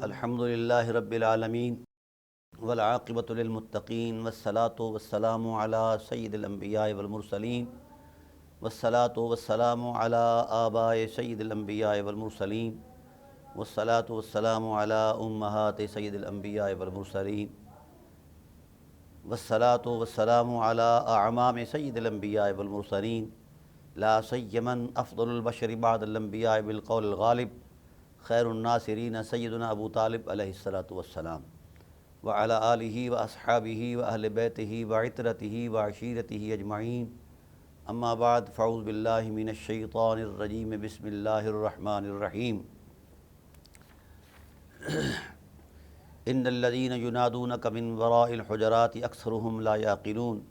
الحمد للہ رب العالمین والعاقبۃ للمتقین والصلاة والسلام علی سید الانبیاء والمرسلین والصلاة والسلام علی آباء سید الانبیاء والمرسلین والصلاة والسلام علی امہات سید الانبیاء والمرسلین والصلاة والسلام علی اعمام سید الانبیاء والمرسلین لا سیما افضل البشر بعد الانبیاء بالقول الغالب خیر الناصرین سیدنا ابو طالب علیہ الصلاۃ والسلام وعلی آلہ واصحابہ واہل بیتہ وعطرتہ وعشیرتہ اجمعین اما بعد فاعوذ باللہ من الشیطان الرجیم بسم اللہ الرحمن الرحیم ان الذین ینادونک من وراء الحجرات اکثرهم لا یعقلون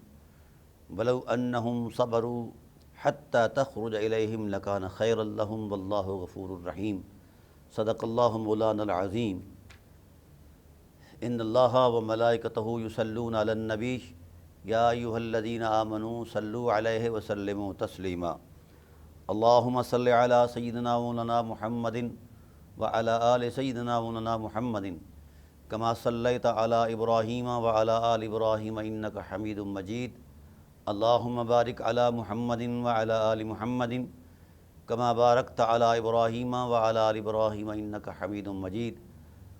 ولو انہم صبروا حتی تخرج الیہم لکان خیرا لہم واللہ غفور الرحیم صدق اللہ مولانا العظیم ان اللہ وملائکتہ یصلون علی النبی یا ایہا الذین آمنوا صلوا علیہ وسلموا تسلیما اللہم صل علی سیدنا مولانا محمد وعلی آل سیدنا مولانا محمد کما صلیت علی ابراہیم وعلی آل ابراہیم انک حمید مجید اللہم بارک علی محمد وعلی آل محمد کما بارکت علی ابراہیم وعلی آل ابراہیم انک حمید مجید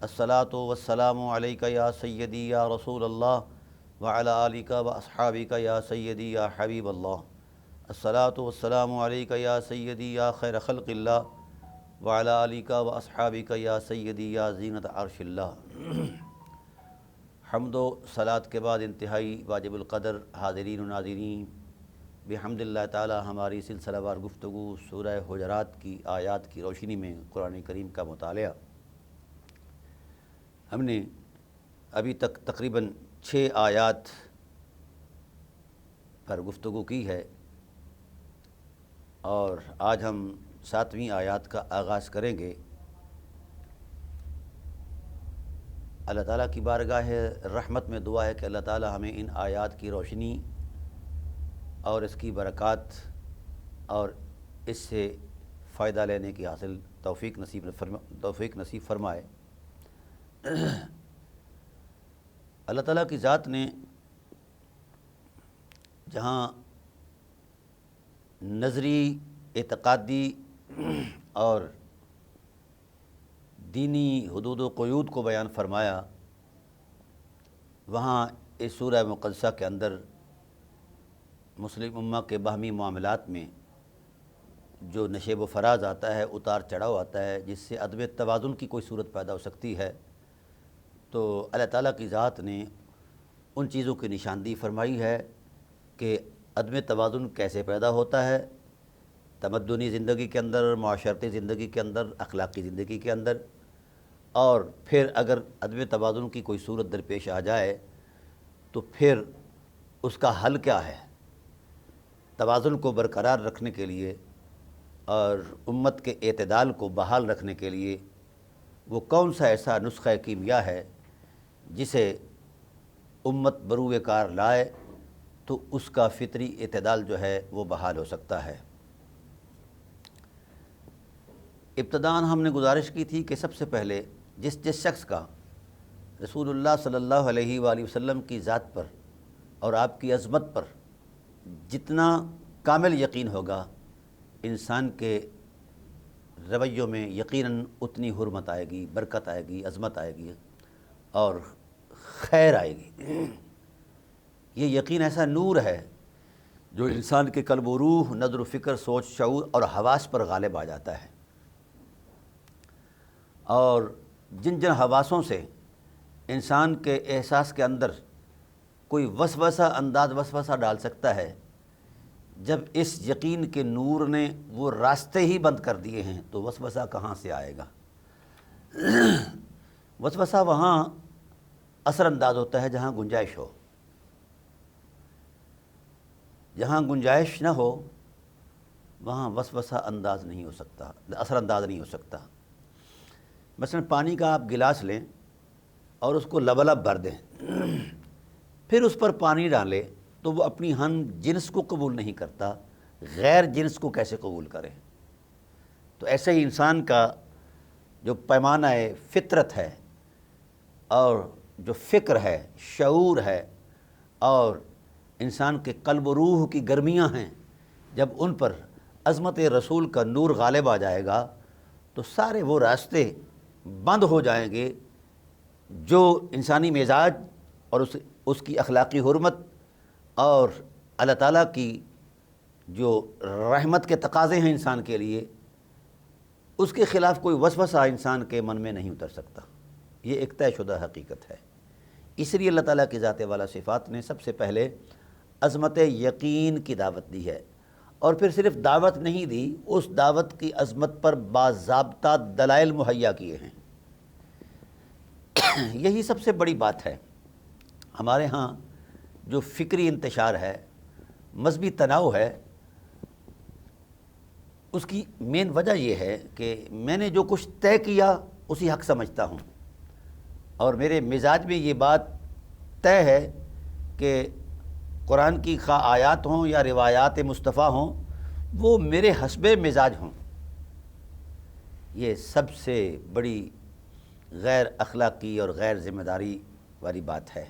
الصلاۃ والسلام علیک یا سیدی یا رسول اللہ وعلی آلک واصحابک یا سیدی یا حبیب اللہ الصلاۃ والسلام علیک یا سیدی یا خیر خلق اللہ وعلی آلک واصحابک یا سیدی یا زینت عرش اللہ حمد و صلاۃ کے بعد انتہائی واجب القدر حاضرین و ناظرین بحمد اللہ تعالی ہماری سلسلہ وار گفتگو سورہ حجرات کی آیات کی روشنی میں قرآن کریم کا مطالعہ ہم نے ابھی تک تقریباً 6 آیات پر گفتگو کی ہے اور آج ہم 7ویں آیات کا آغاز کریں گے۔ اللہ تعالیٰ کی بارگاہ رحمت میں دعا ہے کہ اللہ تعالیٰ ہمیں ان آیات کی روشنی اور اس کی برکات اور اس سے فائدہ لینے کی حاصل توفیق نصیب فرمائے۔ اللہ تعالیٰ کی ذات نے جہاں نظری اعتقادی اور دینی حدود و قیود کو بیان فرمایا، وہاں اس سورہ مقدسہ کے اندر مسلم امہ کے باہمی معاملات میں جو نشیب و فراز آتا ہے، اتار چڑھاؤ آتا ہے، جس سے عدم توازن کی کوئی صورت پیدا ہو سکتی ہے، تو اللہ تعالیٰ کی ذات نے ان چیزوں کی نشاندہی فرمائی ہے کہ عدم توازن کیسے پیدا ہوتا ہے تمدنی زندگی کے اندر، معاشرتی زندگی کے اندر، اخلاقی زندگی کے اندر، اور پھر اگر عدم توازن کی کوئی صورت درپیش آ جائے تو پھر اس کا حل کیا ہے۔ توازن کو برقرار رکھنے کے لیے اور امت کے اعتدال کو بحال رکھنے کے لیے وہ کون سا ایسا نسخہ کیمیا ہے جسے امت بروئے کار لائے تو اس کا فطری اعتدال جو ہے وہ بحال ہو سکتا ہے۔ ابتداً ہم نے گزارش کی تھی کہ سب سے پہلے جس شخص کا رسول اللہ صلی اللہ علیہ وآلہ وسلم کی ذات پر اور آپ کی عظمت پر جتنا کامل یقین ہوگا، انسان کے رویوں میں یقیناً اتنی حرمت آئے گی، برکت آئے گی، عظمت آئے گی اور خیر آئے گی۔ یہ یقین ایسا نور ہے جو انسان کے قلب و روح، نظر و فکر، سوچ، شعور اور حواس پر غالب آ جاتا ہے، اور جن حواسوں سے انسان کے احساس کے اندر کوئی وسوسہ ڈال سکتا ہے، جب اس یقین کے نور نے وہ راستے ہی بند کر دیے ہیں تو وسوسہ کہاں سے آئے گا؟ وسوسہ وہاں اثر انداز ہوتا ہے جہاں گنجائش ہو، جہاں گنجائش نہ ہو وہاں وسوسہ انداز نہیں ہو سکتا، اثر انداز نہیں ہو سکتا۔ مثلا پانی کا آپ گلاس لیں اور اس کو لبالب بھر دیں، پھر اس پر پانی ڈالیں تو وہ اپنی ہم جنس کو قبول نہیں کرتا، غیر جنس کو کیسے قبول کرے؟ تو ایسے ہی انسان کا جو پیمانہ فطرت ہے، اور جو فکر ہے، شعور ہے، اور انسان کے قلب و روح کی گرمیاں ہیں، جب ان پر عظمت رسول کا نور غالب آ جائے گا تو سارے وہ راستے بند ہو جائیں گے جو انسانی مزاج اور اس کی اخلاقی حرمت اور اللہ تعالیٰ کی جو رحمت کے تقاضے ہیں انسان کے لیے، اس کے خلاف کوئی وسوسہ انسان کے من میں نہیں اتر سکتا۔ یہ ایک طے شدہ حقیقت ہے۔ اس لیے اللہ تعالیٰ کی ذات والا صفات نے سب سے پہلے عظمت یقین کی دعوت دی ہے، اور پھر صرف دعوت نہیں دی، اس دعوت کی عظمت پر باضابطہ دلائل مہیا کیے ہیں۔ یہی سب سے بڑی بات ہے۔ ہمارے ہاں جو فکری انتشار ہے، مذہبی تناؤ ہے، اس کی مین وجہ یہ ہے کہ میں نے جو کچھ طے کیا اسی حق سمجھتا ہوں، اور میرے مزاج میں یہ بات طے ہے کہ قرآن کی خواہ آیات ہوں یا روایات مصطفیٰ ہوں، وہ میرے حسب مزاج ہوں۔ یہ سب سے بڑی غیر اخلاقی اور غیر ذمہ داری والی بات ہے۔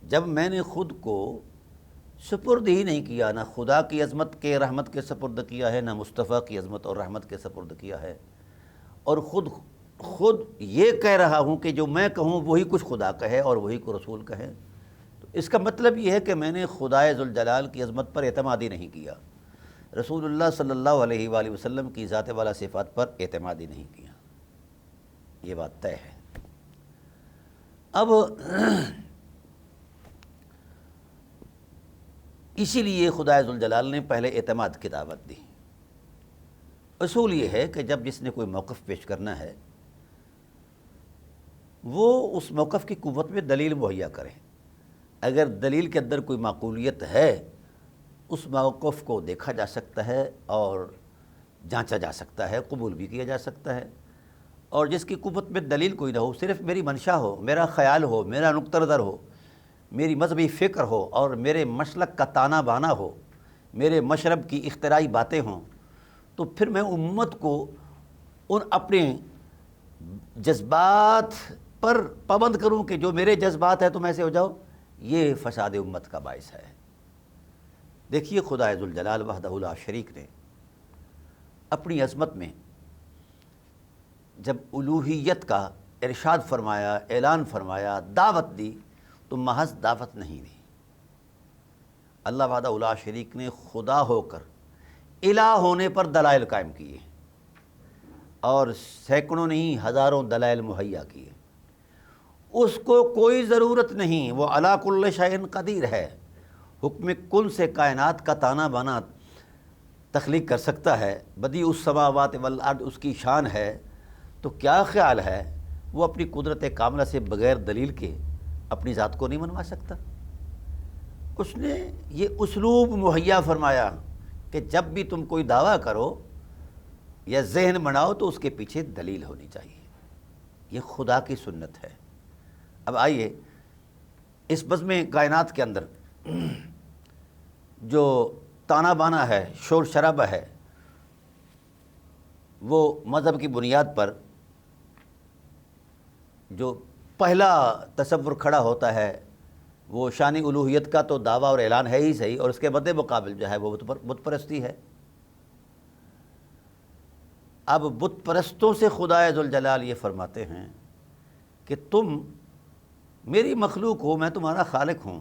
جب میں نے خود کو سپرد ہی نہیں کیا، نہ خدا کی عظمت کے رحمت کے سپرد کیا ہے، نہ مصطفیٰ کی عظمت اور رحمت کے سپرد کیا ہے، اور خود یہ کہہ رہا ہوں کہ جو میں کہوں وہی کچھ خدا کہے اور وہی کو رسول کہے، تو اس کا مطلب یہ ہے کہ میں نے خدائے ذوالجلال کی عظمت پر اعتماد ہی نہیں کیا، رسول اللہ صلی اللہ علیہ وآلہ وسلم کی ذات والا صفات پر اعتماد ہی نہیں کیا۔ یہ بات طے ہے۔ اب اسی لیے خدائے ذوالجلال نے پہلے اعتماد کی دعوت دی۔ اصول یہ ہے کہ جب جس نے کوئی موقف پیش کرنا ہے وہ اس موقف کی قوت میں دلیل مہیا کرے۔ اگر دلیل کے اندر کوئی معقولیت ہے، اس موقف کو دیکھا جا سکتا ہے اور جانچا جا سکتا ہے، قبول بھی کیا جا سکتا ہے۔ اور جس کی قوت میں دلیل کوئی نہ ہو، صرف میری منشا ہو، میرا خیال ہو، میرا نقطہ نظر ہو، میری مذہبی فکر ہو اور میرے مسلک کا تانا بانا ہو، میرے مشرب کی اختراعی باتیں ہوں، تو پھر میں امت کو ان اپنے جذبات پر پابند کروں کہ جو میرے جذبات ہیں تم ایسے ہو جاؤ، یہ فساد امت کا باعث ہے۔ دیکھیے خدائے ذوالجلال وحدہ لا شریک نے اپنی عظمت میں جب الوہیت کا ارشاد فرمایا، اعلان فرمایا، دعوت دی، تو محض دعوت نہیں دی۔ اللہ وحدہ لا شریک نے خدا ہو کر الہ ہونے پر دلائل قائم کیے، اور سینکڑوں نہیں ہزاروں دلائل مہیا کیے۔ اس کو کوئی ضرورت نہیں، وہ علی کل شیء قدیر ہے، حکم کن سے کائنات کا تانا بانا تخلیق کر سکتا ہے، بدیع السماوات والارض اس کی شان ہے۔ تو کیا خیال ہے وہ اپنی قدرت کاملہ سے بغیر دلیل کے اپنی ذات کو نہیں منوا سکتا؟ اس نے یہ اسلوب مہیا فرمایا کہ جب بھی تم کوئی دعویٰ کرو یا ذہن بناؤ تو اس کے پیچھے دلیل ہونی چاہیے۔ یہ خدا کی سنت ہے۔ اب آئیے اس بزم کائنات کے اندر جو تانا بانا ہے، شور شرابہ ہے، وہ مذہب کی بنیاد پر جو پہلا تصور کھڑا ہوتا ہے وہ شان الوہیت کا تو دعویٰ اور اعلان ہے ہی صحیح، اور اس کے مد مقابل جو ہے وہ بت پرستی ہے۔ اب بت پرستوں سے خدائے ذوالجلال یہ فرماتے ہیں کہ تم میری مخلوق ہو، میں تمہارا خالق ہوں،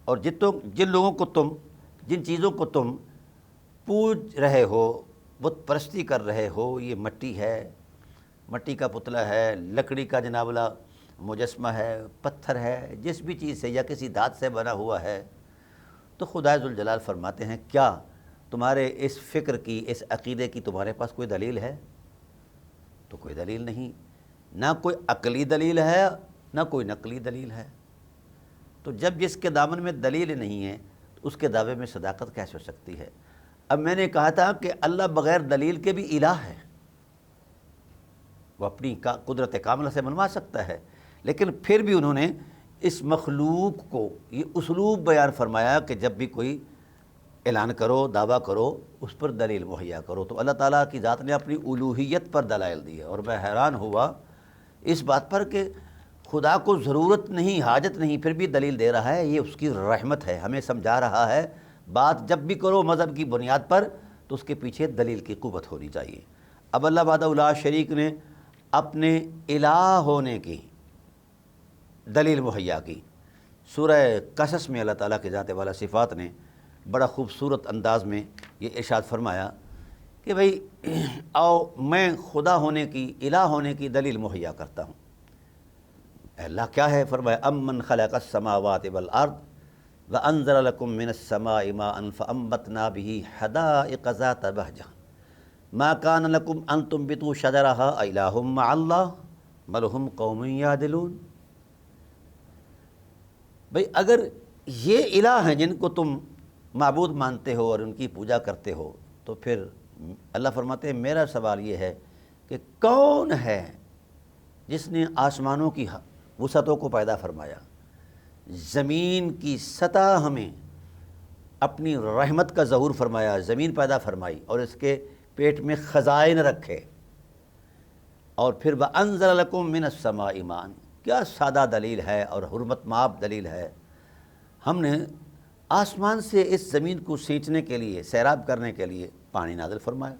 اور جن لوگوں کو تم، جن چیزوں کو تم پوج رہے ہو، بت پرستی کر رہے ہو، یہ مٹی ہے، مٹی کا پتلا ہے، لکڑی کا جناب اللہ مجسمہ ہے، پتھر ہے، جس بھی چیز سے یا کسی دھات سے بنا ہوا ہے، تو خدائے ذوالجلال فرماتے ہیں کیا تمہارے اس فکر کی، اس عقیدے کی تمہارے پاس کوئی دلیل ہے؟ تو کوئی دلیل نہیں، نہ کوئی عقلی دلیل ہے نہ کوئی نقلی دلیل ہے۔ تو جب جس کے دامن میں دلیل نہیں ہے تو اس کے دعوے میں صداقت کیسے ہو سکتی ہے؟ اب میں نے کہا تھا کہ اللہ بغیر دلیل کے بھی الہ ہے، وہ اپنی قدرت کاملہ سے منوا سکتا ہے، لیکن پھر بھی انہوں نے اس مخلوق کو یہ اسلوب بیان فرمایا کہ جب بھی کوئی اعلان کرو، دعویٰ کرو، اس پر دلیل مہیا کرو۔ تو اللہ تعالیٰ کی ذات نے اپنی الوہیت پر دلائل دی ہے، اور میں حیران ہوا اس بات پر کہ خدا کو ضرورت نہیں، حاجت نہیں، پھر بھی دلیل دے رہا ہے، یہ اس کی رحمت ہے، ہمیں سمجھا رہا ہے۔ بات جب بھی کرو مذہب کی بنیاد پر تو اس کے پیچھے دلیل کی قوت ہونی چاہیے۔ اب اللہ وحدہ لا شریک نے اپنے الہ ہونے کی دلیل مہیا کی۔ سورہ قصص میں اللہ تعالیٰ کے ذات والا صفات نے بڑا خوبصورت انداز میں یہ ارشاد فرمایا کہ بھئی آؤ میں خدا ہونے کی، الہ ہونے کی دلیل مہیا کرتا ہوں۔ اے اللہ کیا ہے؟ فرمایا امن خلق السماوات والارض وانزل لکم من السماء ماء فانبتنا به حدائق ذات بہجہ ما کان لکم ان تنبتوا شجرہا الہ مع اللہ بل ہم قوم یعدلون۔ بھئی اگر یہ الہ ہیں جن کو تم معبود مانتے ہو اور ان کی پوجا کرتے ہو، تو پھر اللہ فرماتے ہیں میرا سوال یہ ہے کہ کون ہے جس نے آسمانوں کی وسعتوں کو پیدا فرمایا، زمین کی سطح ہمیں اپنی رحمت کا ظہور فرمایا، زمین پیدا فرمائی اور اس کے پیٹ میں خزائن رکھے، اور پھر وَأَنزَلَ لَكُم مِّنَ السَّمَاءِ مَاءً، کیا سادہ دلیل ہے اور حرمت مآب دلیل ہے۔ ہم نے آسمان سے اس زمین کو سینچنے کے لیے، سیراب کرنے کے لیے پانی نازل فرمایا۔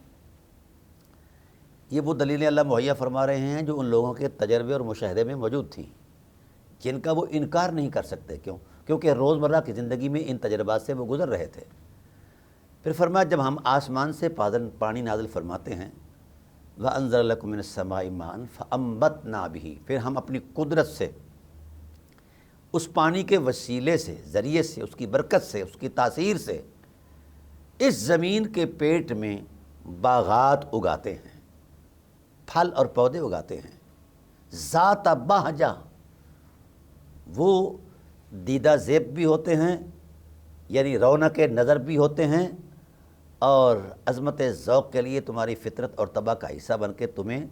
یہ وہ دلیلیں اللہ مہیا فرما رہے ہیں جو ان لوگوں کے تجربے اور مشاہدے میں موجود تھیں، جن کا وہ انکار نہیں کر سکتے۔ کیونکہ روزمرہ کی زندگی میں ان تجربات سے وہ گزر رہے تھے۔ پھر فرمایا جب ہم آسمان سے پانی نازل فرماتے ہیں وَأَنزَلَ لَكُم مِّنَ السَّمَاءِ مَاءً فَأَنبَتْنَا بِهِ، پھر ہم اپنی قدرت سے اس پانی کے وسیلے سے، ذریعے سے، اس کی برکت سے، اس کی تاثیر سے اس زمین کے پیٹ میں باغات اگاتے ہیں، پھل اور پودے اگاتے ہیں۔ ذات بہجہ، وہ دیدہ زیب بھی ہوتے ہیں، یعنی رونق نظر بھی ہوتے ہیں، اور عظمت ذوق کے لیے تمہاری فطرت اور طبع کا حصہ بن کے تمہیں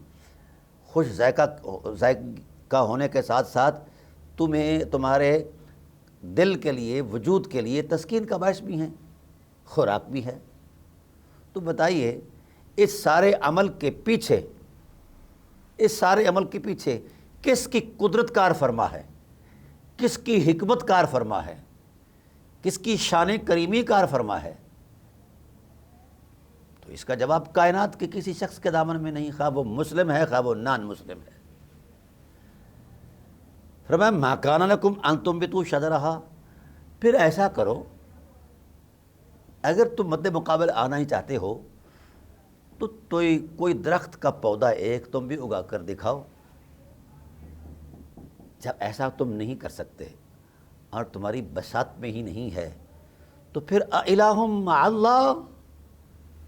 خوش ذائقہ ہونے کے ساتھ ساتھ تمہیں تمہارے دل کے لیے، وجود کے لیے تسکین کا باعث بھی ہیں، خوراک بھی ہے۔ تو بتائیے اس سارے عمل کے پیچھے کس کی قدرت کار فرما ہے، کس کی حکمت کار فرما ہے، کس کی شان کریمی کار فرما ہے؟ تو اس کا جواب کائنات کے کسی شخص کے دامن میں نہیں، خواہ وہ مسلم ہے خواہ وہ نان مسلم ہے۔ فرمایا ما کان لکم ان تنبتوا شجرہا، پھر ایسا کرو اگر تم مد مقابل آنا ہی چاہتے ہو تو کوئی درخت کا پودا ایک تم بھی اگا کر دکھاؤ۔ جب ایسا تم نہیں کر سکتے اور تمہاری بساط میں ہی نہیں ہے تو پھر الہ مع اللہ،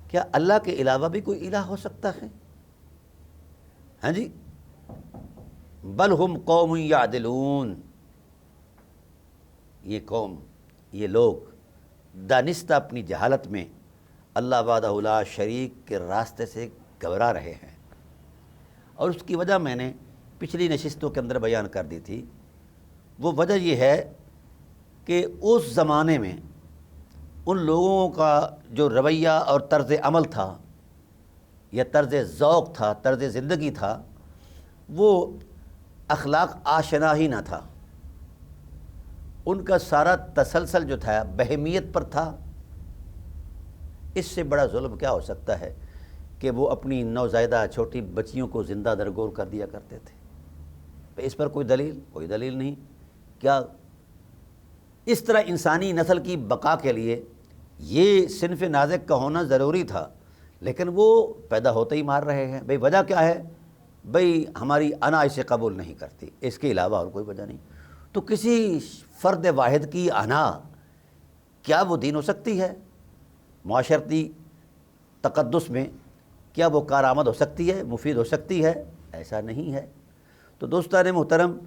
کیا اللہ کے علاوہ بھی کوئی الہ ہو سکتا ہے؟ ہاں جی، بل ہم قوم یعدلون، یہ قوم، یہ لوگ دانستہ اپنی جہالت میں اللہ وحدہ لا شریک کے راستے سے گھبرا رہے ہیں۔ اور اس کی وجہ میں نے پچھلی نشستوں کے اندر بیان کر دی تھی۔ وہ وجہ یہ ہے کہ اس زمانے میں ان لوگوں کا جو رویہ اور طرز عمل تھا یا طرز ذوق تھا، طرز زندگی تھا، وہ اخلاق آشنا ہی نہ تھا۔ ان کا سارا تسلسل جو تھا بہیمیت پر تھا۔ اس سے بڑا ظلم کیا ہو سکتا ہے کہ وہ اپنی نوزائیدہ چھوٹی بچیوں کو زندہ درگور کر دیا کرتے تھے۔ اس پر کوئی دلیل نہیں۔ کیا اس طرح انسانی نسل کی بقا کے لیے یہ صنف نازک کا ہونا ضروری تھا، لیکن وہ پیدا ہوتے ہی مار رہے ہیں۔ بھئی وجہ کیا ہے؟ بھئی ہماری انا اسے قبول نہیں کرتی، اس کے علاوہ اور کوئی وجہ نہیں۔ تو کسی فرد واحد کی انا کیا وہ دین ہو سکتی ہے؟ معاشرتی تقدس میں کیا وہ کارآمد ہو سکتی ہے، مفید ہو سکتی ہے؟ ایسا نہیں ہے۔ تو دوستان محترم،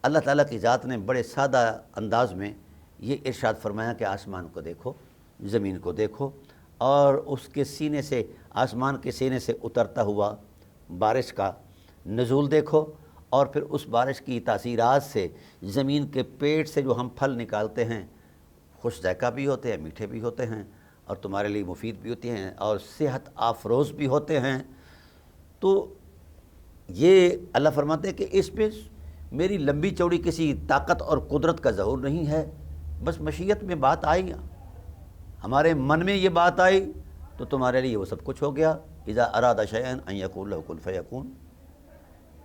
اللہ تعالیٰ کی ذات نے بڑے سادہ انداز میں یہ ارشاد فرمایا کہ آسمان کو دیکھو، زمین کو دیکھو، اور اس کے سینے سے، آسمان کے سینے سے اترتا ہوا بارش کا نزول دیکھو، اور پھر اس بارش کی تاثیرات سے زمین کے پیٹ سے جو ہم پھل نکالتے ہیں، خوش ذائقہ بھی ہوتے ہیں، میٹھے بھی ہوتے ہیں، اور تمہارے لیے مفید بھی ہوتے ہیں اور صحت آفروز بھی ہوتے ہیں۔ تو یہ اللہ فرماتے ہیں کہ اس پہ میری لمبی چوڑی کسی طاقت اور قدرت کا ظہور نہیں ہے، بس مشیت میں بات آئی، ہمارے من میں یہ بات آئی تو تمہارے لیے وہ سب کچھ ہو گیا۔ اذا اراد شیئا ان یقول له کن فیکون۔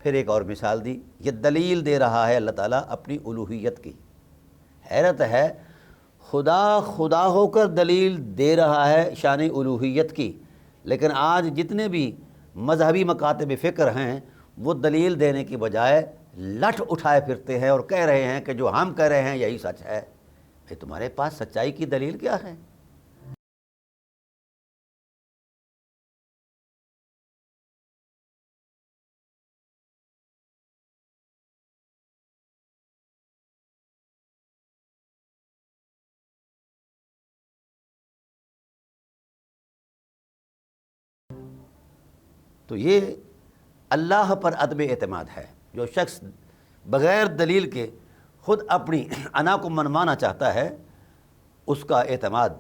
پھر ایک اور مثال دی، یہ دلیل دے رہا ہے اللہ تعالیٰ اپنی الوہیت کی۔ حیرت ہے، خدا خدا ہو کر دلیل دے رہا ہے شان الوہیت کی، لیکن آج جتنے بھی مذہبی مکاتب فکر ہیں وہ دلیل دینے کی بجائے لٹھ اٹھائے پھرتے ہیں اور کہہ رہے ہیں کہ جو ہم کہہ رہے ہیں یہی سچ ہے۔ بھئی تمہارے پاس سچائی کی دلیل کیا ہے؟ تو یہ اللہ پر عدم اعتماد ہے۔ جو شخص بغیر دلیل کے خود اپنی انا کو منوانا چاہتا ہے، اس کا اعتماد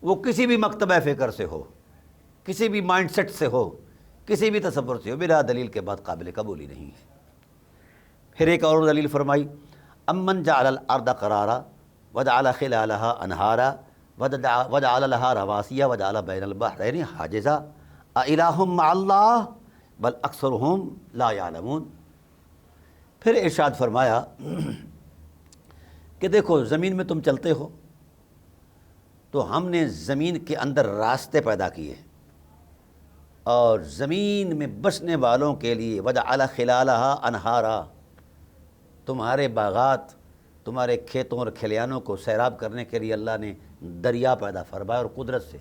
وہ کسی بھی مکتبہ فکر سے ہو، کسی بھی مائنڈ سیٹ سے ہو، کسی بھی تصور سے ہو، بلا دلیل کے بعد قابل قبول ہی نہیں ہے۔ پھر ایک اور دلیل فرمائی، امن جعل الارض قرارا وجعل خلالها انہارا وجعل لها رواسي وجعل بین البحرین حاجزا االہ مع اللہ بل اکثرهم لا یعلمون۔ پھر ارشاد فرمایا کہ دیکھو زمین میں تم چلتے ہو تو ہم نے زمین کے اندر راستے پیدا کیے اور زمین میں بسنے والوں کے لیے وجعل خلالها انہارا، تمہارے باغات، تمہارے کھیتوں اور کھلیانوں کو سیراب کرنے کے لیے اللہ نے دریا پیدا فرمایا، اور قدرت سے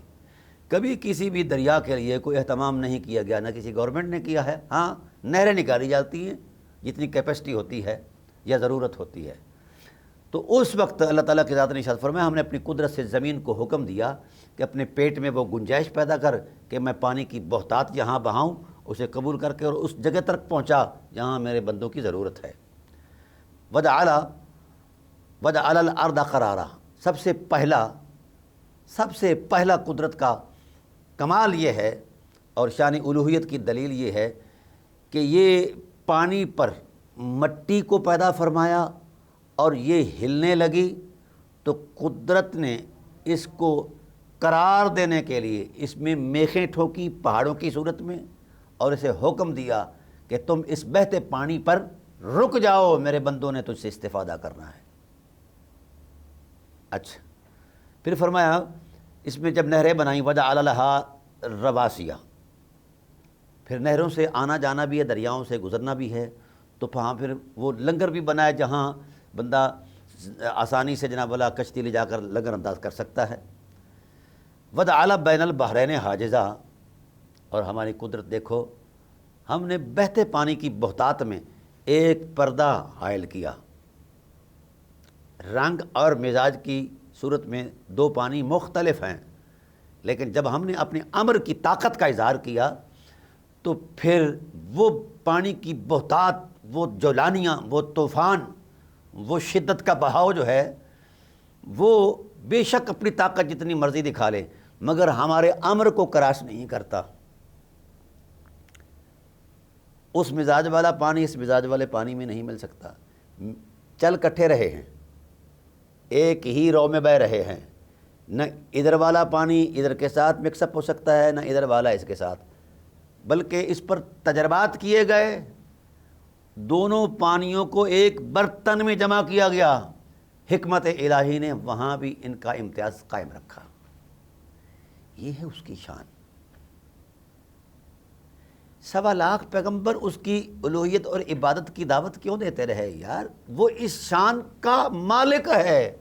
کبھی کسی بھی دریا کے لیے کوئی اہتمام نہیں کیا گیا، نہ کسی گورنمنٹ نے کیا ہے۔ ہاں نہریں نکالی جاتی ہیں جتنی کیپیسٹی ہوتی ہے یا ضرورت ہوتی ہے۔ تو اس وقت اللہ تعالیٰ کی ذات نے ارشاد فرمایا، ہم نے اپنی قدرت سے زمین کو حکم دیا کہ اپنے پیٹ میں وہ گنجائش پیدا کر کہ میں پانی کی بہتات یہاں بہاؤں، اسے قبول کر کے اور اس جگہ تک پہنچا جہاں میرے بندوں کی ضرورت ہے۔ وجعل الارض قرارا، سب سے پہلا قدرت کا کمال یہ ہے اور شان الوہیت کی دلیل یہ ہے کہ یہ پانی پر مٹی کو پیدا فرمایا اور یہ ہلنے لگی تو قدرت نے اس کو قرار دینے کے لیے اس میں میخیں ٹھوکی پہاڑوں کی صورت میں اور اسے حکم دیا کہ تم اس بہتے پانی پر رک جاؤ، میرے بندوں نے تجھ سے استفادہ کرنا ہے۔ اچھا، پھر فرمایا اس میں جب نہریں بنائیں وجعل لها رواسیہ، پھر نہروں سے آنا جانا بھی ہے، دریاؤں سے گزرنا بھی ہے، تو وہاں پھر وہ لنگر بھی بنایا جہاں بندہ آسانی سے جناب والا کشتی لے جا کر لنگر انداز کر سکتا ہے۔ وجعل بین البحرین حاجزا، اور ہماری قدرت دیکھو، ہم نے بہتے پانی کی بہتات میں ایک پردہ حائل کیا۔ رنگ اور مزاج کی صورت میں دو پانی مختلف ہیں، لیکن جب ہم نے اپنے امر کی طاقت کا اظہار کیا تو پھر وہ پانی کی بہتات، وہ جولانیاں، وہ طوفان، وہ شدت کا بہاؤ جو ہے وہ بے شک اپنی طاقت جتنی مرضی دکھا لے مگر ہمارے امر کو کراس نہیں کرتا۔ اس مزاج والا پانی اس مزاج والے پانی میں نہیں مل سکتا، چل کٹھے رہے ہیں، ایک ہی رو میں بہہ رہے ہیں، نہ ادھر والا پانی ادھر کے ساتھ مکس اپ ہو سکتا ہے، نہ ادھر والا اس کے ساتھ، بلکہ اس پر تجربات کیے گئے، دونوں پانیوں کو ایک برتن میں جمع کیا گیا، حکمت الہی نے وہاں بھی ان کا امتیاز قائم رکھا۔ یہ ہے اس کی شان۔ 1.25 لاکھ پیغمبر اس کی الوہیت اور عبادت کی دعوت کیوں دیتے رہے یار؟ وہ اس شان کا مالک ہے،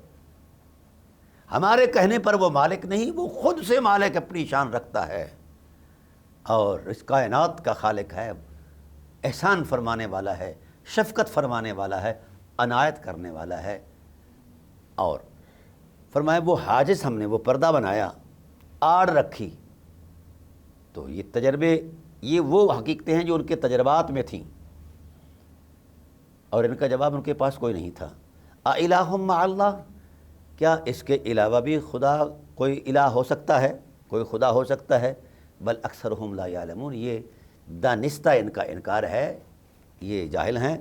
ہمارے کہنے پر وہ مالک نہیں، وہ خود سے مالک اپنی شان رکھتا ہے اور اس کائنات کا خالق ہے، احسان فرمانے والا ہے، شفقت فرمانے والا ہے، عنایت کرنے والا ہے۔ اور فرمایا وہ حاجز، ہم نے وہ پردہ بنایا، آڑ رکھی۔ تو یہ تجربے، یہ وہ حقیقتیں ہیں جو ان کے تجربات میں تھیں اور ان کا جواب ان کے پاس کوئی نہیں تھا۔ اِلٰہٌ مع اللہ، کیا اس کے علاوہ بھی خدا کوئی الہ ہو سکتا ہے، کوئی خدا ہو سکتا ہے؟ بل اکثرہم لا یعلمون، یہ دانستہ ان کا انکار ہے یہ جاہل ہیں۔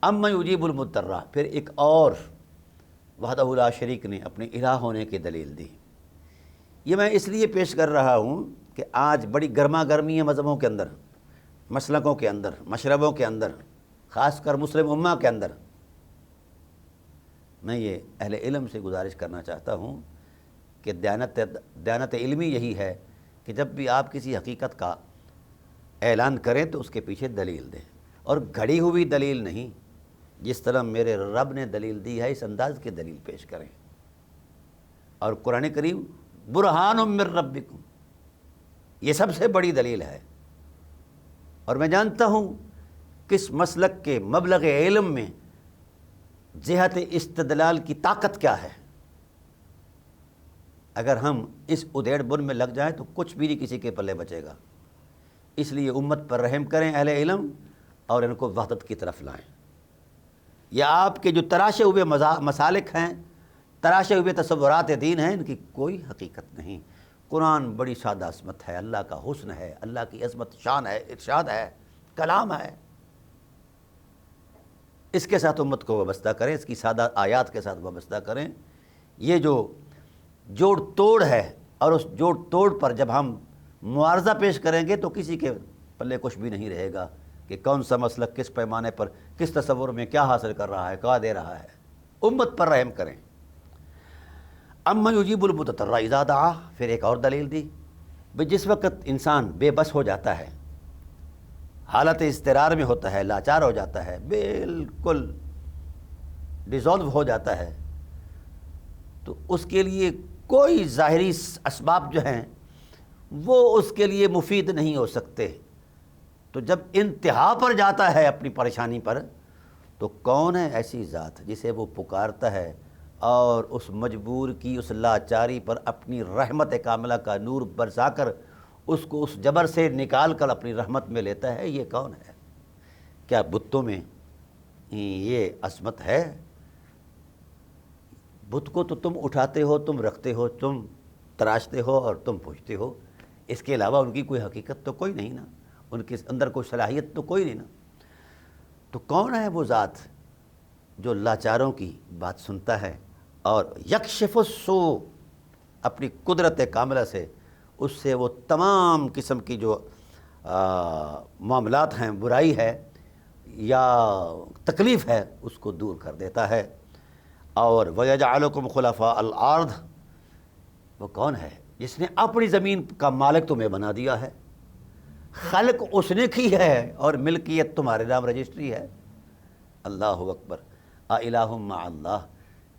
اما یجیب المضطر، پھر ایک اور وحدہ لا شریک نے اپنے الہ ہونے کی دلیل دی۔ یہ میں اس لیے پیش کر رہا ہوں کہ آج بڑی گرما گرمی ہے مذہبوں کے اندر، مسلکوں کے اندر، مشربوں کے اندر، خاص کر مسلم امہ کے اندر۔ میں یہ اہل علم سے گزارش کرنا چاہتا ہوں کہ دیانت علمی یہی ہے کہ جب بھی آپ کسی حقیقت کا اعلان کریں تو اس کے پیچھے دلیل دیں، اور گھڑی ہوئی دلیل نہیں، جس طرح میرے رب نے دلیل دی ہے اس انداز کی دلیل پیش کریں۔ اور قرآن کریم برہان من ربکم، یہ سب سے بڑی دلیل ہے۔ اور میں جانتا ہوں کس مسلک کے مبلغ علم میں جہت استدلال کی طاقت کیا ہے۔ اگر ہم اس ادھیڑ بن میں لگ جائیں تو کچھ بھی نہیں کسی کے پلے بچے گا۔ اس لیے امت پر رحم کریں اہل علم، اور ان کو وحدت کی طرف لائیں۔ یا آپ کے جو تراشے ہوئے مسالک ہیں، تراشے ہوئے تصورات دین ہیں، ان کی کوئی حقیقت نہیں۔ قرآن بڑی سادہ عصمت ہے، اللہ کا حسن ہے، اللہ کی عظمت شان ہے، ارشاد ہے، کلام ہے۔ اس کے ساتھ امت کو وابستہ کریں، اس کی سادہ آیات کے ساتھ وابستہ کریں۔ یہ جو جوڑ توڑ ہے، اور اس جوڑ توڑ پر جب ہم معارضہ پیش کریں گے تو کسی کے پلے کچھ بھی نہیں رہے گا کہ کون سا مسلک کس پیمانے پر، کس تصور میں کیا حاصل کر رہا ہے، کیا دے رہا ہے۔ امت پر رحم کریں۔ اما یجیب المضطر اذا دعا، پھر ایک اور دلیل دی، جس وقت انسان بے بس ہو جاتا ہے، حالت اضطرار میں ہوتا ہے، لاچار ہو جاتا ہے، بالکل ڈیزالو ہو جاتا ہے، تو اس کے لیے کوئی ظاہری اسباب جو ہیں وہ اس کے لیے مفید نہیں ہو سکتے۔ تو جب انتہا پر جاتا ہے اپنی پریشانی پر، تو کون ہے ایسی ذات جسے وہ پکارتا ہے اور اس مجبور کی اس لاچاری پر اپنی رحمت کاملہ کا نور برسا کر اس کو اس جبر سے نکال کر اپنی رحمت میں لیتا ہے؟ یہ کون ہے؟ کیا بتوں میں یہ عظمت ہے؟ بت کو تو تم اٹھاتے ہو، تم رکھتے ہو، تم تراشتے ہو اور تم پوجتے ہو، اس کے علاوہ ان کی کوئی حقیقت تو کوئی نہیں نا، ان کے اندر کوئی صلاحیت تو کوئی نہیں نا۔ تو کون ہے وہ ذات جو لاچاروں کی بات سنتا ہے اور یکشف السوء، اپنی قدرت کاملہ سے اس سے وہ تمام قسم کی جو معاملات ہیں، برائی ہے یا تکلیف ہے، اس کو دور کر دیتا ہے۔ اور وَيَجْعَلُكُمْ خُلَفَاءَ الْأَرْضِ، وہ کون ہے جس نے اپنی زمین کا مالک تمہیں بنا دیا ہے؟ خلق اس نے کی ہے اور ملکیت تمہارے نام رجسٹری ہے۔ اللہ اکبر۔ اِلٰہٌ مع اللہ،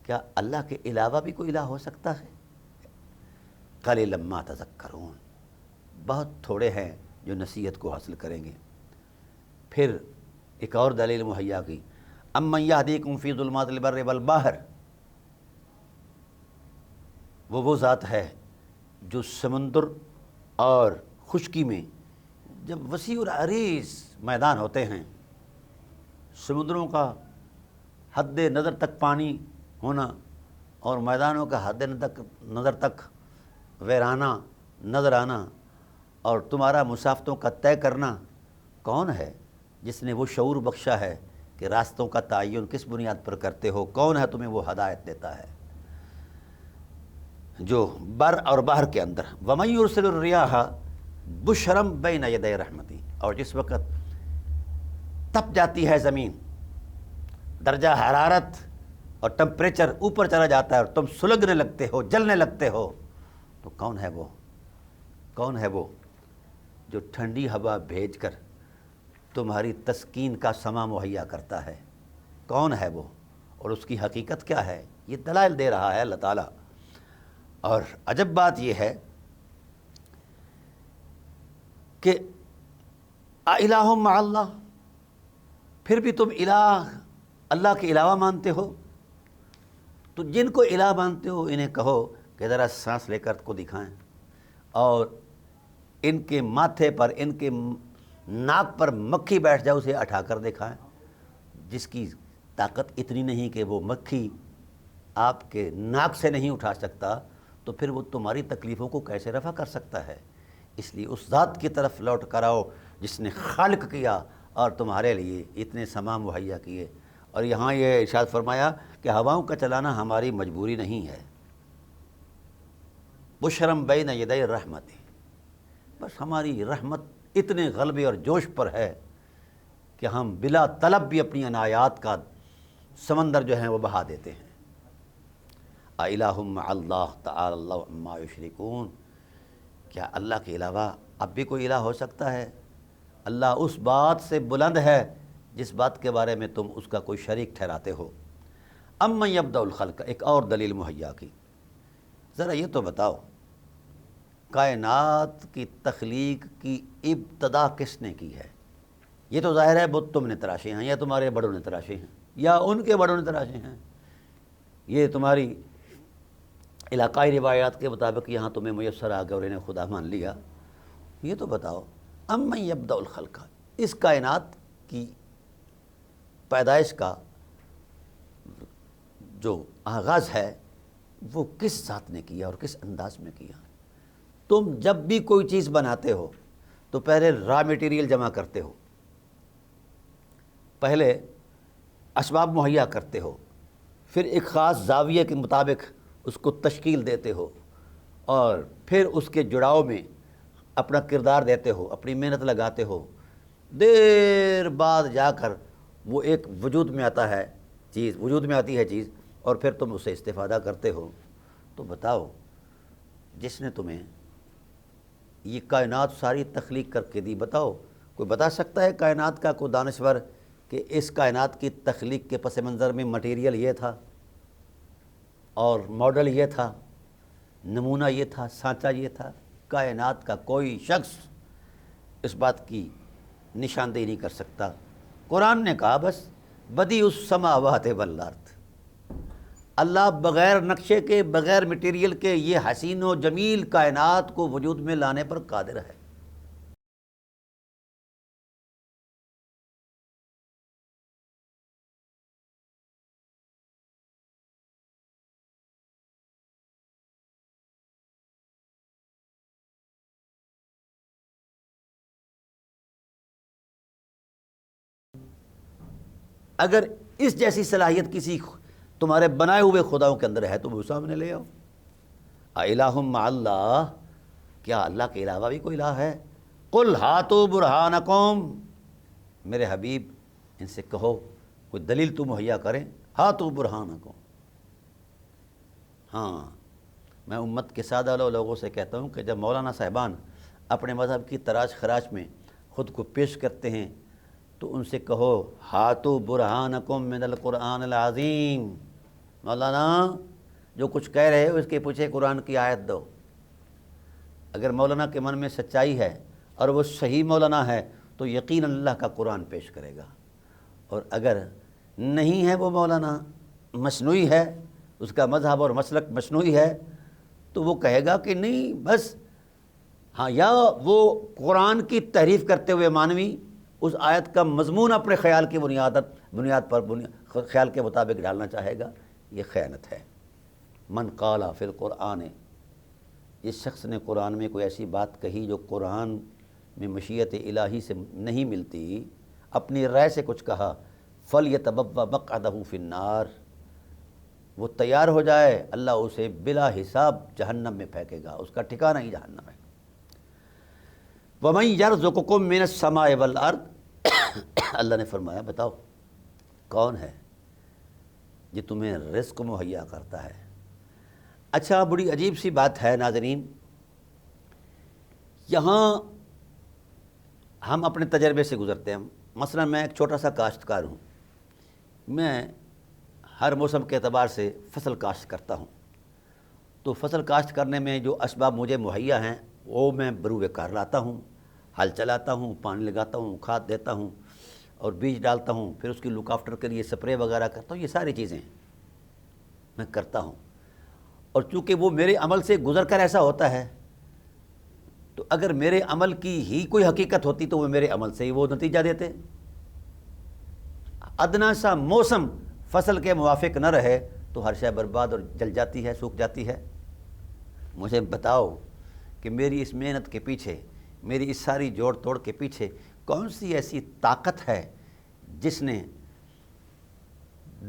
کیا اللہ کے علاوہ بھی کوئی الہ ہو سکتا ہے؟ قَلِيلًا مَا تَذَكَّرُونَ، بہت تھوڑے ہیں جو نصیحت کو حاصل کریں گے۔ پھر ایک اور دلیل مہیا کی، اَمَّن يَهْدِيكُمْ فِي ظُلُمَاتِ الْبَرِّ وَالْبَحْرِ، وہ ذات ہے جو سمندر اور خشکی میں، جب وسیع العریض میدان ہوتے ہیں، سمندروں کا حد نظر تک پانی ہونا اور میدانوں کا حد نظر تک ویرانہ نظر آنا، اور تمہارا مسافتوں کا طے کرنا، کون ہے جس نے وہ شعور بخشا ہے کہ راستوں کا تعین کس بنیاد پر کرتے ہو؟ کون ہے تمہیں وہ ہدایت دیتا ہے جو بر اور بحر کے اندر؟ وَمَن يُرْسِلُ الرِّيَاحَ بُشْرًا بَيْنَ يَدَيْ رَحْمَتِهِ، اور جس وقت تپ جاتی ہے زمین، درجہ حرارت اور ٹمپریچر اوپر چلا جاتا ہے اور تم سلگنے لگتے ہو، جلنے لگتے ہو، تو کون ہے وہ؟ کون ہے وہ جو ٹھنڈی ہوا بھیج کر تمہاری تسکین کا سما مہیا کرتا ہے؟ کون ہے وہ اور اس کی حقیقت کیا ہے؟ یہ دلائل دے رہا ہے اللہ تعالیٰ۔ اور عجب بات یہ ہے کہ اِلٰہٌ مع اللہ، پھر بھی تم الہ اللہ کے علاوہ مانتے ہو۔ تو جن کو الہ مانتے ہو انہیں کہو کہ ذرا سانس لے کر کو دکھائیں، اور ان کے ماتھے پر، ان کے ناک پر مکھی بیٹھ جائے اسے اٹھا کر دکھائیں۔ جس کی طاقت اتنی نہیں کہ وہ مکھی آپ کے ناک سے نہیں اٹھا سکتا، تو پھر وہ تمہاری تکلیفوں کو کیسے رفع کر سکتا ہے؟ اس لیے اس ذات کی طرف لوٹ کر آؤ جس نے خالق کیا اور تمہارے لیے اتنے ساما مہیا کیے۔ اور یہاں یہ ارشاد فرمایا کہ ہواؤں کا چلانا ہماری مجبوری نہیں ہے، بشرم بین یدی رحمت، بس ہماری رحمت اتنے غلبے اور جوش پر ہے کہ ہم بلا طلب بھی اپنی عنایات کا سمندر جو ہیں وہ بہا دیتے ہیں۔ اَإِلَٰهٌ مَّعَ اللَّهِ تَعَالَى اللَّهُ عَمَّا يُشْرِكُونَ، کیا اللہ کے علاوہ اب بھی کوئی الہ ہو سکتا ہے؟ اللہ اس بات سے بلند ہے جس بات کے بارے میں تم اس کا کوئی شریک ٹھہراتے ہو۔ اَمَّن يَبْدَأُ الْخَلْقَ، ایک اور دلیل مہیا کی، ذرا یہ تو بتاؤ کائنات کی تخلیق کی ابتدا کس نے کی ہے؟ یہ تو ظاہر ہے بت تم نے تراشے ہیں، یا تمہارے بڑوں نے تراشے ہیں، یا ان کے بڑوں نے تراشے ہیں، یہ تمہاری علاقائی روایات کے مطابق یہاں تمہیں میسر آ گیا اور انہیں خدا مان لیا۔ یہ تو بتاؤ اَمَّن يَبْدَأُ الْخَلْقَ، اس کائنات کی پیدائش کا جو آغاز ہے وہ کس ذات نے کیا اور کس انداز میں کیا؟ تم جب بھی کوئی چیز بناتے ہو تو پہلے را میٹیریل جمع کرتے ہو، پہلے اسباب مہیا کرتے ہو، پھر ایک خاص زاویے کے مطابق اس کو تشکیل دیتے ہو، اور پھر اس کے جڑاؤ میں اپنا کردار دیتے ہو، اپنی محنت لگاتے ہو، دیر بعد جا کر وہ ایک وجود میں آتا ہے چیز، وجود میں آتی ہے چیز، اور پھر تم اسے استفادہ کرتے ہو۔ تو بتاؤ جس نے تمہیں یہ کائنات ساری تخلیق کر کے دی، بتاؤ کوئی بتا سکتا ہے کائنات کا کوئی دانشور کہ اس کائنات کی تخلیق کے پس منظر میں مٹیریل یہ تھا اور ماڈل یہ تھا، نمونہ یہ تھا، سانچہ یہ تھا؟ کائنات کا کوئی شخص اس بات کی نشاندہی نہیں کر سکتا۔ قرآن نے کہا بس بدیع السماوات والارض، اللہ بغیر نقشے کے، بغیر مٹیریل کے یہ حسین و جمیل کائنات کو وجود میں لانے پر قادر ہے۔ اگر اس جیسی صلاحیت کسی تمہارے بنائے ہوئے خداؤں کے اندر ہے تو وہ سامنے لے آؤ۔ اَإِلَٰهٌ مَّعَ اللَّهِ، کیا اللہ کے علاوہ بھی کوئی الہ ہے؟ قُلْ هَاتُوا بُرْهَانَكُمْ، میرے حبیب ان سے کہو کوئی دلیل تو مہیا کریں۔ ہاتوا برہانکم، ہاں میں امت کے سادہ لوگوں سے کہتا ہوں کہ جب مولانا صاحبان اپنے مذہب کی تراش خراش میں خود کو پیش کرتے ہیں تو ان سے کہو ہاتوا برہانکم من القرآن العظیم، مولانا جو کچھ کہہ رہے ہو اس کے پیچھے قرآن کی آیت دو۔ اگر مولانا کے من میں سچائی ہے اور وہ صحیح مولانا ہے تو یقیناً اللہ کا قرآن پیش کرے گا، اور اگر نہیں ہے وہ مولانا، مصنوعی ہے، اس کا مذہب اور مسلک مصنوعی ہے، تو وہ کہے گا کہ نہیں بس ہاں، یا وہ قرآن کی تحریف کرتے ہوئے مانوی اس آیت کا مضمون اپنے خیال کی بنیاد پر خیال کے مطابق ڈالنا چاہے گا، یہ خیانت ہے۔ من قال فی القرآن، جس شخص نے قرآن میں کوئی ایسی بات کہی جو قرآن میں مشیت الہی سے نہیں ملتی، اپنی رائے سے کچھ کہا، فَلْيَتَبَوَّأْ مَقْعَدَهُ فِي النَّارِ، وہ تیار ہو جائے، اللہ اسے بلا حساب جہنم میں پھینکے گا، اس کا ٹھکانہ ہی جہنم ہے۔ وَمَن يَرْزُقُكُم مِّنَ السَّمَاءِ وَالْأَرْضِ، اللہ نے فرمایا بتاؤ کون ہے جو تمہیں رزق مہیا کرتا ہے؟ اچھا بڑی عجیب سی بات ہے ناظرین، یہاں ہم اپنے تجربے سے گزرتے ہیں۔ مثلا میں ایک چھوٹا سا کاشتکار ہوں، میں ہر موسم کے اعتبار سے فصل کاشت کرتا ہوں، تو فصل کاشت کرنے میں جو اسباب مجھے مہیا ہیں وہ میں بروئے کار لاتا ہوں، ہل چلاتا ہوں، پانی لگاتا ہوں، کھاد دیتا ہوں اور بیج ڈالتا ہوں، پھر اس کی لک آفٹر کے لیے سپرے وغیرہ کرتا ہوں، یہ ساری چیزیں میں کرتا ہوں۔ اور چونکہ وہ میرے عمل سے گزر کر ایسا ہوتا ہے، تو اگر میرے عمل کی ہی کوئی حقیقت ہوتی تو وہ میرے عمل سے ہی وہ نتیجہ دیتے۔ ادنا سا موسم فصل کے موافق نہ رہے تو ہر شے برباد اور جل جاتی ہے، سوکھ جاتی ہے۔ مجھے بتاؤ کہ میری اس محنت کے پیچھے، میری اس ساری جوڑ توڑ کے پیچھے کون سی ایسی طاقت ہے جس نے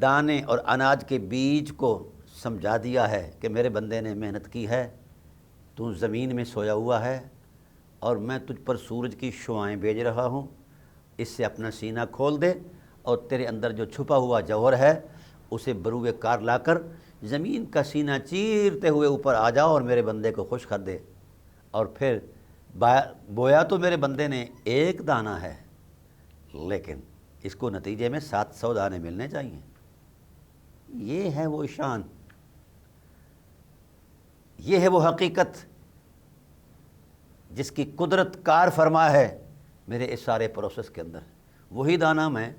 دانے اور اناج کے بیج کو سمجھا دیا ہے کہ میرے بندے نے محنت کی ہے، تو زمین میں سویا ہوا ہے اور میں تجھ پر سورج کی شعاعیں بھیج رہا ہوں، اس سے اپنا سینہ کھول دے اور تیرے اندر جو چھپا ہوا جوہر ہے اسے بروئے کار لا کر زمین کا سینہ چیرتے ہوئے اوپر آ جاؤ اور میرے بندے کو خوش کر دے۔ اور پھر بویا تو میرے بندے نے ایک دانہ ہے، لیکن اس کو نتیجے میں 700 دانے ملنے چاہیے۔ یہ ہے وہ شان، یہ ہے وہ حقیقت جس کی قدرت کار فرما ہے میرے اس سارے پروسیس کے اندر۔ وہی دانہ میں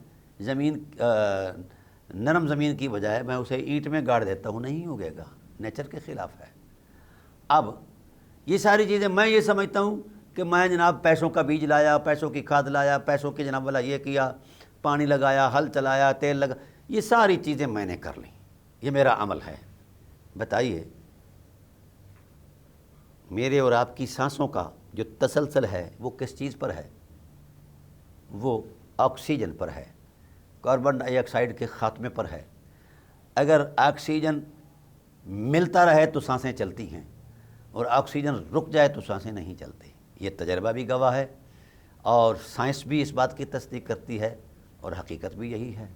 نرم زمین کی بجائے میں اسے اینٹ میں گاڑ دیتا ہوں، نہیں اگے گا، نیچر کے خلاف ہے۔ اب یہ ساری چیزیں میں یہ سمجھتا ہوں کہ میں جناب پیسوں کا بیج لایا، پیسوں کی کھاد لایا، پیسوں کی جناب والا یہ کیا، پانی لگایا، ہل چلایا، تیل لگا، یہ ساری چیزیں میں نے کر لیں، یہ میرا عمل ہے۔ بتائیے میرے اور آپ کی سانسوں کا جو تسلسل ہے وہ کس چیز پر ہے؟ وہ آکسیجن پر ہے، کاربن ڈائی آکسائڈ کے خاتمے پر ہے۔ اگر آکسیجن ملتا رہے تو سانسیں چلتی ہیں، اور آکسیجن رک جائے تو سانسیں نہیں چلتی۔ یہ تجربہ بھی گواہ ہے، اور سائنس بھی اس بات کی تصدیق کرتی ہے، اور حقیقت بھی یہی ہے۔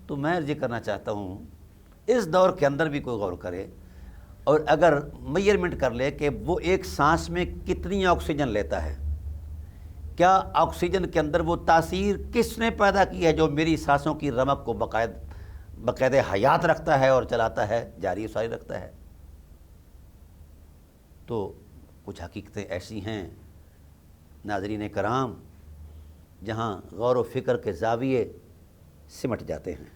تو میں عرض کرنا چاہتا ہوں اس دور کے اندر بھی کوئی غور کرے اور اگر میئرمنٹ کر لے کہ وہ ایک سانس میں کتنی آکسیجن لیتا ہے، کیا آکسیجن کے اندر وہ تاثیر کس نے پیدا کی ہے جو میری سانسوں کی رمق کو باقاعدہ حیات رکھتا ہے اور چلاتا ہے، جاری ساری رکھتا ہے۔ تو کچھ حقیقتیں ایسی ہیں ناظرین کرام جہاں غور و فکر کے زاویے سمٹ جاتے ہیں،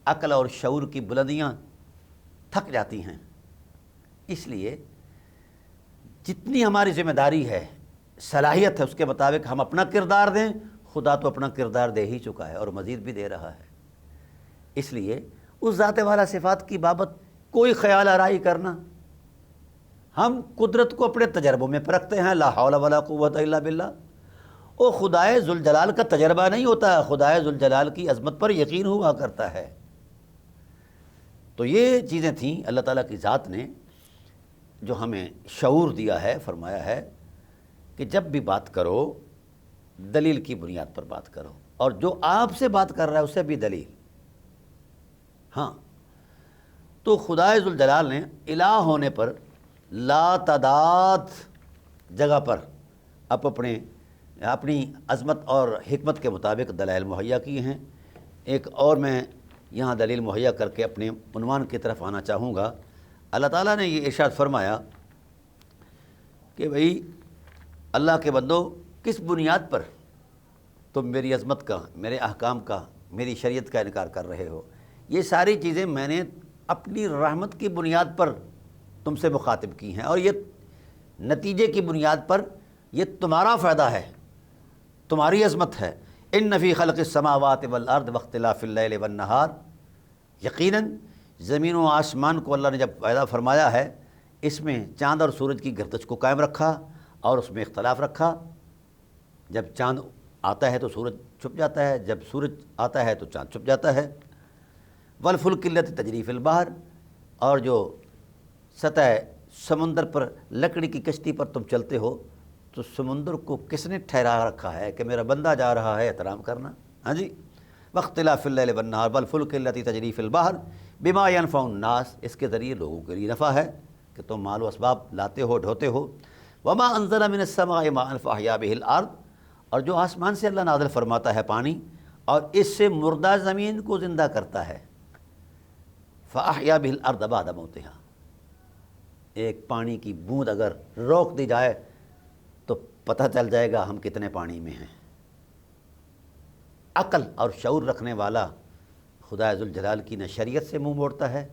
عقل اور شعور کی بلندیاں تھک جاتی ہیں۔ اس لیے جتنی ہماری ذمہ داری ہے، صلاحیت ہے، اس کے مطابق ہم اپنا کردار دیں۔ خدا تو اپنا کردار دے ہی چکا ہے اور مزید بھی دے رہا ہے۔ اس لیے اس ذات والا صفات کی بابت کوئی خیال آرائی کرنا، ہم قدرت کو اپنے تجربوں میں پرکھتے ہیں، لا حول ولا قوت الا باللہ۔ وہ خدائے ذوالجلال کا تجربہ نہیں ہوتا، خدائے ذوالجلال کی عظمت پر یقین ہوا کرتا ہے۔ تو یہ چیزیں تھیں اللہ تعالیٰ کی ذات نے جو ہمیں شعور دیا ہے، فرمایا ہے کہ جب بھی بات کرو دلیل کی بنیاد پر بات کرو، اور جو آپ سے بات کر رہا ہے اسے بھی دلیل۔ ہاں، تو خدائے ذوالجلال نے الہ ہونے پر لا تعداد جگہ پر اپنی عظمت اور حکمت کے مطابق دلائل مہیا کیے ہیں۔ ایک اور میں یہاں دلیل مہیا کر کے اپنے عنوان کی طرف آنا چاہوں گا۔ اللہ تعالیٰ نے یہ ارشاد فرمایا کہ بھئی اللہ کے بندو، کس بنیاد پر تم میری عظمت کا، میرے احکام کا، میری شریعت کا انکار کر رہے ہو؟ یہ ساری چیزیں میں نے اپنی رحمت کی بنیاد پر تم سے مخاطب کی ہیں، اور یہ نتیجے کی بنیاد پر یہ تمہارا فائدہ ہے، تمہاری عظمت ہے۔ ان فی خلق السماوات والارض واختلاف اللیل والنہار، یقیناً زمین و آسمان کو اللہ نے جب پیدا فرمایا ہے، اس میں چاند اور سورج کی گردش کو قائم رکھا اور اس میں اختلاف رکھا۔ جب چاند آتا ہے تو سورج چھپ جاتا ہے، جب سورج آتا ہے تو چاند چھپ جاتا ہے۔ والفلک التی تجری فی البحر، اور جو سطح سمندر پر لکڑی کی کشتی پر تم چلتے ہو، تو سمندر کو کس نے ٹھہرا رکھا ہے کہ میرا بندہ جا رہا ہے، احترام کرنا۔ ہاں جی، واختلاف اللیل والنہار والفلک التی تجری فی البحر بما ینفع الناس، اس کے ذریعے لوگوں کے لیے نفع ہے کہ تم مال و اسباب لاتے ہو، ڈھوتے ہو۔ وما انزل من السماء ماء فاحیا به الارض، اور جو آسمان سے اللہ نازل فرماتا ہے پانی اور اس سے مردہ زمین کو زندہ کرتا ہے۔ فاحیا به الارض بعد موتها، ایک پانی کی بوند اگر روک دی جائے تو پتہ چل جائے گا ہم کتنے پانی میں ہیں۔ عقل اور شعور رکھنے والا خدا ذوالجلال کی نہ شریعت سے منہ موڑتا ہے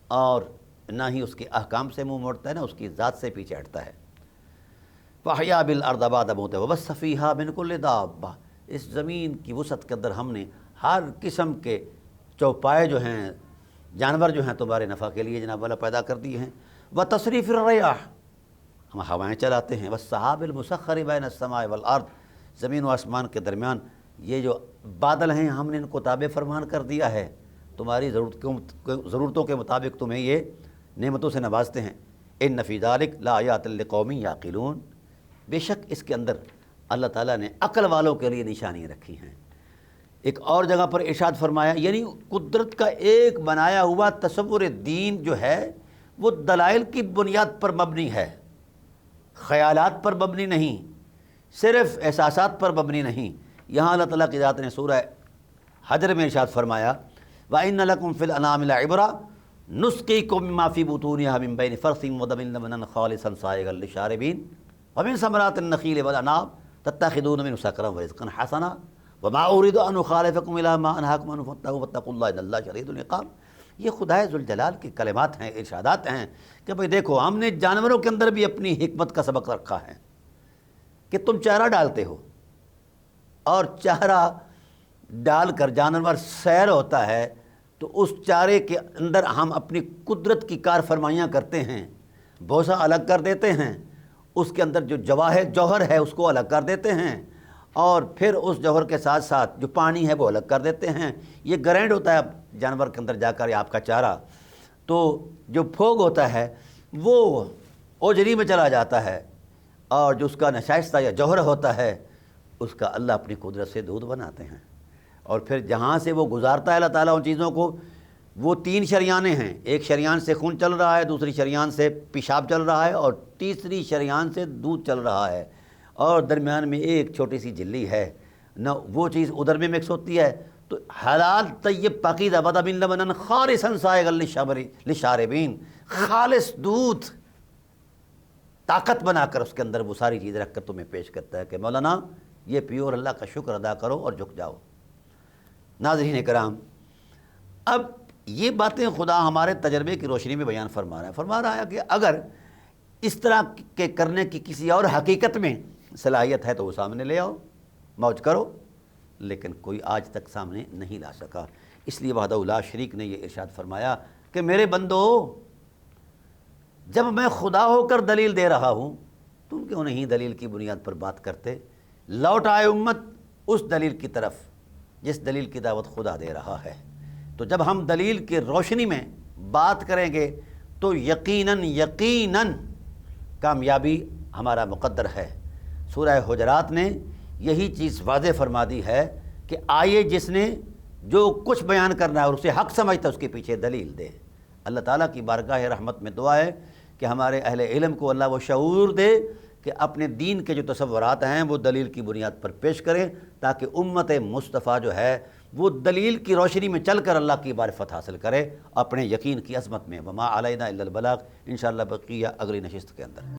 اور نہ ہی اس کے احکام سے منہ موڑتا ہے، نہ اس کی ذات سے پیچھے ہٹتا ہے۔ فَأَحْيَا بِالْأَرْضَ بَعْدَ مَوْتِهَا وَبَثَّ فِيهَا مِنْ كُلِّ دَابَّةٍ، اس زمین کی وسعت کے اندر ہم نے ہر قسم کے چوپائے جو ہیں، جانور جو ہیں تمہارے نفع کے لیے جناب والا پیدا کر دیے ہیں۔ وَتَصْرِيفِ الرِّيَاحِ، ہم ہوائیں چلاتے ہیں، والسحاب المسخر بین السماء والارض، زمین و آسمان کے درمیان یہ جو بادل ہیں ہم نے ان کو تابع فرمان کر دیا ہے، تمہاری ضرورتوں کے مطابق تمہیں یہ نعمتوں سے نوازتے ہیں۔ ان فی ذلک لآیات لقوم یعقلون، بے شک اس کے اندر اللہ تعالیٰ نے عقل والوں کے لیے نشانیاں رکھی ہیں۔ ایک اور جگہ پر ارشاد فرمایا، یعنی قدرت کا ایک بنایا ہوا تصور دین جو ہے وہ دلائل کی بنیاد پر مبنی ہے، خیالات پر مبنی نہیں، صرف احساسات پر مبنی نہیں۔ یہاں اللہ تعالیٰ کی ذات نے سورہ حجر میں ارشاد فرمایا، وَإِنَّ لَكُمْ فِي الْأَنْعَامِ لَعِبْرَةً نُسْقِيكُم مِّمَّا فِي بُطُونِهَا مِن بَيْنِ فَرْثٍ وَدَمٍ لَبَنًا خَالِصًا سَائِغًا لِّلشَّارِبِينَ وَمِن ثَمَرَاتِ النَّخِيلِ وَالْأَعْنَابِ تَتَّخِذُونَ مِنْهُ سَكَرًا وَرِزْقًا حَسَنًا وَمَا أُرِيدُ أَنْ أُخَالِفَكُمْ إِلَىٰ مَا أَنْهَاكُمْ عَنْهُ وَاتَّقُوا اللَّهَ إِنَّ اللَّهَ شَدِيدُ الْعِقَابِ۔ یہ خدائے ذوالجلال کے کلمات ہیں، ارشادات ہیں کہ بھئی دیکھو ہم نے جانوروں کے اندر بھی اپنی حکمت کا سبق رکھا ہے کہ تم چارہ ڈالتے ہو، اور چارہ ڈال کر جانور سیر ہوتا ہے تو اس چارے کے اندر ہم اپنی قدرت کی کار فرمائیاں کرتے ہیں، بھوسا الگ کر دیتے ہیں، اس کے اندر جو جوہر ہے اس کو الگ کر دیتے ہیں، اور پھر اس جوہر کے ساتھ ساتھ جو پانی ہے وہ الگ کر دیتے ہیں۔ یہ گرینڈ ہوتا ہے جانور کے اندر جا کر آپ کا چارہ، تو جو پھوگ ہوتا ہے وہ اوجری میں چلا جاتا ہے، اور جو اس کا نشائستہ یا جوہر ہوتا ہے اس کا اللہ اپنی قدرت سے دودھ بناتے ہیں، اور پھر جہاں سے وہ گزارتا ہے اللہ تعالیٰ ان چیزوں کو، وہ 3 شریانیں ہیں، ایک شریان سے خون چل رہا ہے، دوسری شریان سے پیشاب چل رہا ہے، اور تیسری شریان سے دودھ چل رہا ہے، اور درمیان میں ایک چھوٹی سی جھلی ہے، نہ وہ چیز ادھر میں مکس ہوتی ہے۔ تو حلال طیب پاکیزہ وَدَمٍ لَبَنًا خَالِصًا سَائِغًا لِّلشَّارِبِينَ، خالص دودھ طاقت بنا کر اس کے اندر وہ ساری چیز رکھ کر تمہیں پیش کرتا ہے کہ مولانا یہ پیو اور اللہ کا شکر ادا کرو اور جھک جاؤ۔ ناظرین کرام، اب یہ باتیں خدا ہمارے تجربے کی روشنی میں بیان فرما رہا ہے کہ اگر اس طرح کے کرنے کی کسی اور حقیقت میں صلاحیت ہے تو وہ سامنے لے آؤ، موج کرو، لیکن کوئی آج تک سامنے نہیں لا سکا۔ اس لیے وحدہ لا شریک نے یہ ارشاد فرمایا کہ میرے بندو، جب میں خدا ہو کر دلیل دے رہا ہوں تم کیوں نہیں دلیل کی بنیاد پر بات کرتے؟ لوٹ آئے امت اس دلیل کی طرف جس دلیل کی دعوت خدا دے رہا ہے۔ تو جب ہم دلیل کی روشنی میں بات کریں گے تو یقیناً کامیابی ہمارا مقدر ہے۔ سورہ حجرات نے یہی چیز واضح فرما دی ہے کہ آئیے جس نے جو کچھ بیان کرنا ہے اور اسے حق سمجھتا ہے اس کے پیچھے دلیل دے۔ اللہ تعالیٰ کی بارگاہ رحمت میں دعا ہے کہ ہمارے اہل علم کو اللہ وہ شعور دے کہ اپنے دین کے جو تصورات ہیں وہ دلیل کی بنیاد پر پیش کریں، تاکہ امت مصطفیٰ جو ہے وہ دلیل کی روشنی میں چل کر اللہ کی معرفت حاصل کرے اپنے یقین کی عظمت میں۔ وما علینا الا البلاغ، انشاءاللہ بقیہ اگلی نشست کے اندر۔